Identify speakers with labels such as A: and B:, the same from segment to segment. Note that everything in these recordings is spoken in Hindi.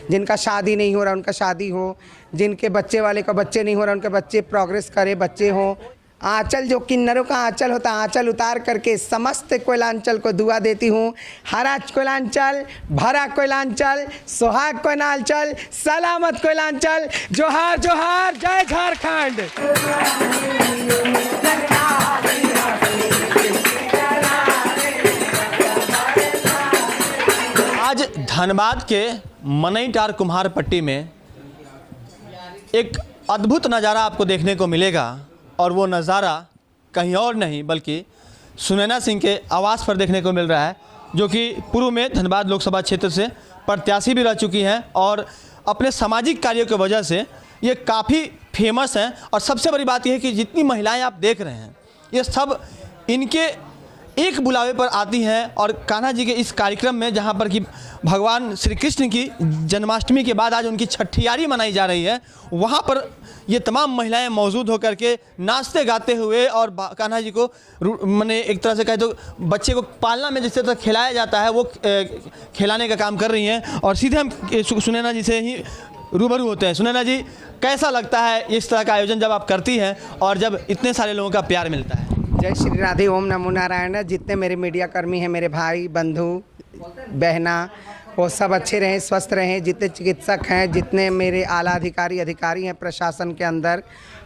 A: जिनका शादी नहीं हो रहा उनका शादी हो, जिनके बच्चे वाले का बच्चे नहीं हो रहा उनके बच्चे प्रोग्रेस करे, बच्चे हों। आंचल जो किन्नरों का आंचल होता है, आंचल उतार करके समस्त कोयलांचल को दुआ देती हूँ। हरा कोयलांचल, भरा कोयलांचल, सुहाग कोयलांचल, सलामत कोयलांचल। जोहार जोहार, जय झारखंड।
B: आज धनबाद के मनईटार कुम्हारपट्टी में एक अद्भुत नज़ारा आपको देखने को मिलेगा और वो नज़ारा कहीं और नहीं बल्कि सुनैना सिंह के आवास पर देखने को मिल रहा है, जो कि पूर्व में धनबाद लोकसभा क्षेत्र से प्रत्याशी भी रह चुकी हैं और अपने सामाजिक कार्यों की वजह से ये काफ़ी फेमस हैं। और सबसे बड़ी बात यह है कि जितनी महिलाएं आप देख रहे हैं ये सब इनके एक बुलावे पर आती हैं और कान्हा जी के इस कार्यक्रम में, जहां पर कि भगवान श्री कृष्ण की जन्माष्टमी के बाद आज उनकी छठियारी मनाई जा रही है, वहां पर ये तमाम महिलाएं मौजूद होकर के नाचते गाते हुए और कान्हा जी को मैंने एक तरह से कहे तो बच्चे को पालना में जिस तरह खिलाया जाता है वो खिलाने का काम कर रही हैं। और सीधे हम सुनैना जी से ही रूबरू होते हैं। सुनैना जी, कैसा लगता है इस तरह का आयोजन जब आप करती हैं और जब इतने सारे लोगों का प्यार मिलता है?
A: जय श्री राधे, ओम नमो नारायण। जितने मेरे मीडिया कर्मी हैं, मेरे भाई बंधु बहना, वो सब अच्छे रहें, स्वस्थ रहें। जितने चिकित्सक हैं, जितने मेरे आला अधिकारी हैं प्रशासन के अंदर,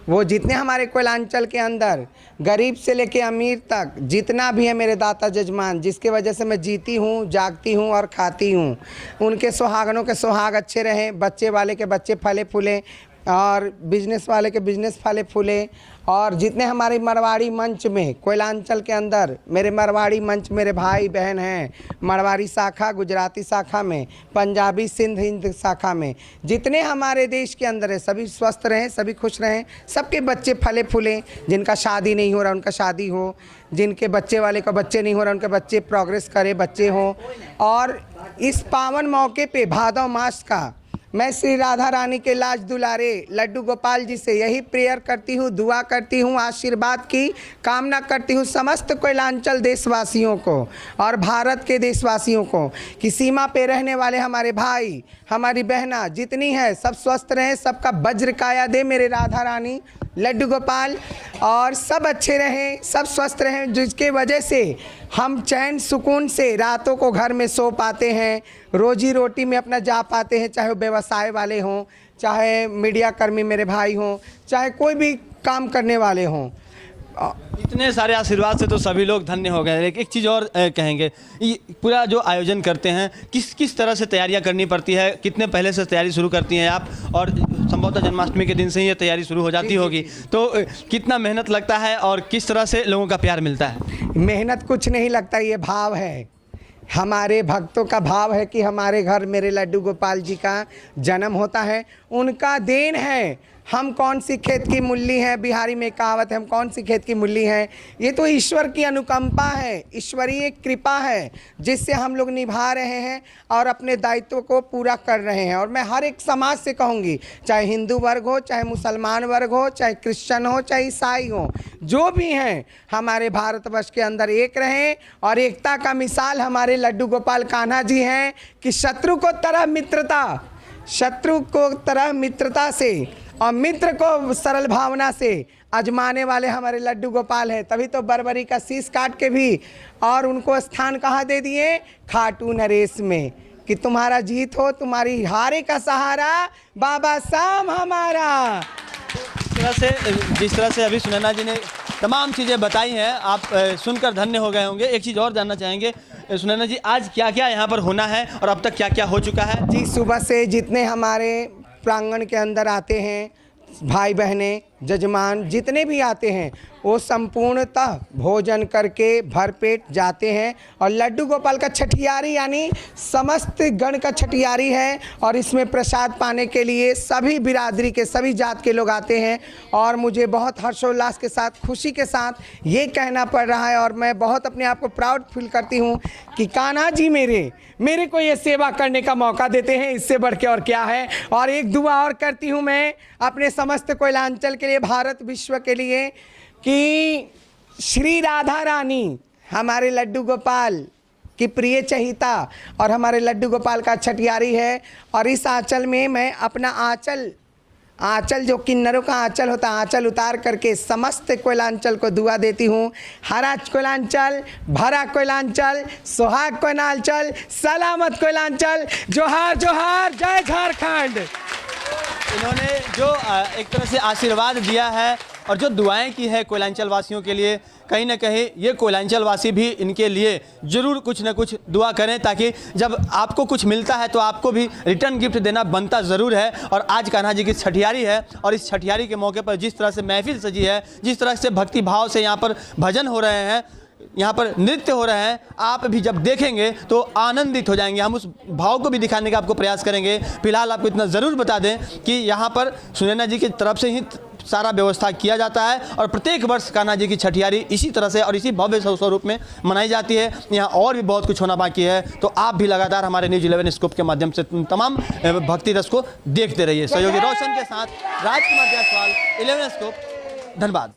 A: वो जितने हमारे कोयलांचल के अंदर गरीब से लेके अमीर तक जितना भी है मेरे दाता जजमान, जिसके वजह से मैं जीती हूँ, जागती हूँ और खाती हूँ, उनके सुहागनों के सुहाग अच्छे रहें, बच्चे वाले के बच्चे फले फूलें और बिजनेस वाले के बिजनेस फले फूले। और जितने हमारे मरवाड़ी मंच में कोयलांचल के अंदर मेरे मरवाड़ी मंच मेरे भाई बहन हैं, मरवाड़ी शाखा, गुजराती शाखा में, पंजाबी सिंध हिंद शाखा में, जितने हमारे देश के अंदर है, सभी स्वस्थ रहें, सभी खुश रहें, सबके बच्चे फले फूलें। जिनका शादी नहीं हो रहा उनका शादी हो, जिनके बच्चे वाले का बच्चे नहीं हो रहा उनके बच्चे प्रोग्रेस करे, बच्चे हों। और इस पावन मौके पे भादव मास का मैं श्री राधा रानी के लाज दुलारे लड्डू गोपाल जी से यही प्रेयर करती हूँ, दुआ करती हूँ, आशीर्वाद की कामना करती हूँ समस्त कोयलांचल देशवासियों को और भारत के देशवासियों को कि सीमा पे रहने वाले हमारे भाई, हमारी बहना जितनी है सब स्वस्थ रहें, सबका वज्र काया दे मेरे राधा रानी लड्डू गोपाल, और सब अच्छे रहें, सब स्वस्थ रहें, जिसके वजह से हम चैन सुकून से रातों को घर में सो पाते हैं, रोजी रोटी में अपना जा पाते हैं, चाहे वो व्यवसाय वाले हों, चाहे मीडिया कर्मी मेरे भाई हों, चाहे कोई भी काम करने वाले हों।
B: इतने सारे आशीर्वाद से तो सभी लोग धन्य हो गए। एक चीज़ और कहेंगे, ये पूरा जो आयोजन करते हैं किस तरह से तैयारियां करनी पड़ती है, कितने पहले से तैयारी शुरू करती हैं आप? और संभवतः जन्माष्टमी के दिन से ही ये तैयारी शुरू हो जाती होगी, तो कितना मेहनत लगता है और किस तरह से लोगों का प्यार मिलता है?
A: मेहनत कुछ नहीं लगता, ये भाव है, हमारे भक्तों का भाव है कि हमारे घर मेरे लड्डू गोपाल जी का जन्म होता है, उनका देन है। हम कौन सी खेत की मूली हैं, बिहारी में कहावत है, हम कौन सी खेत की मूली हैं। ये तो ईश्वर की अनुकंपा है, ईश्वरीय कृपा है, जिससे हम लोग निभा रहे हैं और अपने दायित्व को पूरा कर रहे हैं। और मैं हर एक समाज से कहूँगी, चाहे हिंदू वर्ग हो, चाहे मुसलमान वर्ग हो, चाहे क्रिश्चियन हो, चाहे ईसाई हो, जो भी हैं हमारे भारतवर्ष के अंदर एक रहें। और एकता का मिसाल हमारे लड्डू गोपाल कान्हा जी हैं कि शत्रु को तरह मित्रता से और मित्र को सरल भावना से आजमाने वाले हमारे लड्डू गोपाल हैं। तभी तो बर्बरी का शीश काट के भी और उनको स्थान कहाँ दे दिए, खाटू नरेश में, कि तुम्हारा जीत हो, तुम्हारी हारे का सहारा बाबा साम हमारा।
B: जिस तरह से अभी सुनैना जी ने तमाम चीज़ें बताई हैं, आप सुनकर धन्य हो गए होंगे। एक चीज़ और जानना चाहेंगे सुनैना जी, आज क्या क्या यहाँ पर होना है और अब तक क्या क्या हो चुका है?
A: जी, सुबह से जितने हमारे प्रांगण के अंदर आते हैं भाई बहनें, जजमान जितने भी आते हैं, वो संपूर्णतः भोजन करके भरपेट जाते हैं। और लड्डू गोपाल का छठियारी यानी समस्त गण का छठियारी है और इसमें प्रसाद पाने के लिए सभी बिरादरी के, सभी जात के लोग आते हैं। और मुझे बहुत हर्षोल्लास के साथ, खुशी के साथ ये कहना पड़ रहा है और मैं बहुत अपने आप को प्राउड फील करती हूँ कि कान्हा जी मेरे को ये सेवा करने का मौका देते हैं, इससे बढ़ के और क्या है। और एक दुआ और करती हूँ मैं अपने समस्त कोयलांचल के लिए, भारत विश्व के लिए, कि श्री राधा रानी हमारे लड्डू गोपाल की प्रिय चहिता और हमारे लड्डू गोपाल का छठियारी है। और इस आंचल में मैं अपना आंचल जो किन्नरों का आंचल होता है, आंचल उतार करके समस्त कोयलांचल को दुआ देती हूँ। हरा कोयलांचल, भरा कोयलांचल, सुहाग कोयलांचल, सलामत कोयलांचल, जोहार जोहार, जय झारखंड।
B: इन्होंने जो एक तरह से आशीर्वाद दिया है और जो दुआएं की है कोयलांचल वासियों के लिए, कहीं ना कहीं ये कोयलांचल वासी भी इनके लिए ज़रूर कुछ ना कुछ दुआ करें, ताकि जब आपको कुछ मिलता है तो आपको भी रिटर्न गिफ्ट देना बनता ज़रूर है। और आज कान्हा जी की छठियारी है और इस छठियारी के मौके पर जिस तरह से महफिल सजी है, जिस तरह से भक्ति भाव से यहाँ पर भजन हो रहे हैं, यहाँ पर नृत्य हो रहे हैं, आप भी जब देखेंगे तो आनंदित हो जाएंगे। हम उस भाव को भी दिखाने का आपको प्रयास करेंगे। फिलहाल आपको इतना ज़रूर बता दें कि यहाँ पर सुनैना जी की तरफ से ही सारा व्यवस्था किया जाता है और प्रत्येक वर्ष कान्हा जी की छठियारी इसी तरह से और इसी भव्य स्वरूप में मनाई जाती है। यहाँ और भी बहुत कुछ होना बाकी है, तो आप भी लगातार हमारे न्यूज़ 11 स्कूप के माध्यम से तमाम भक्ति रस को देखते रहिए। सहयोगी रोशन के साथ राजकुमार जायसवाल, 11 स्कूप, धन्यवाद।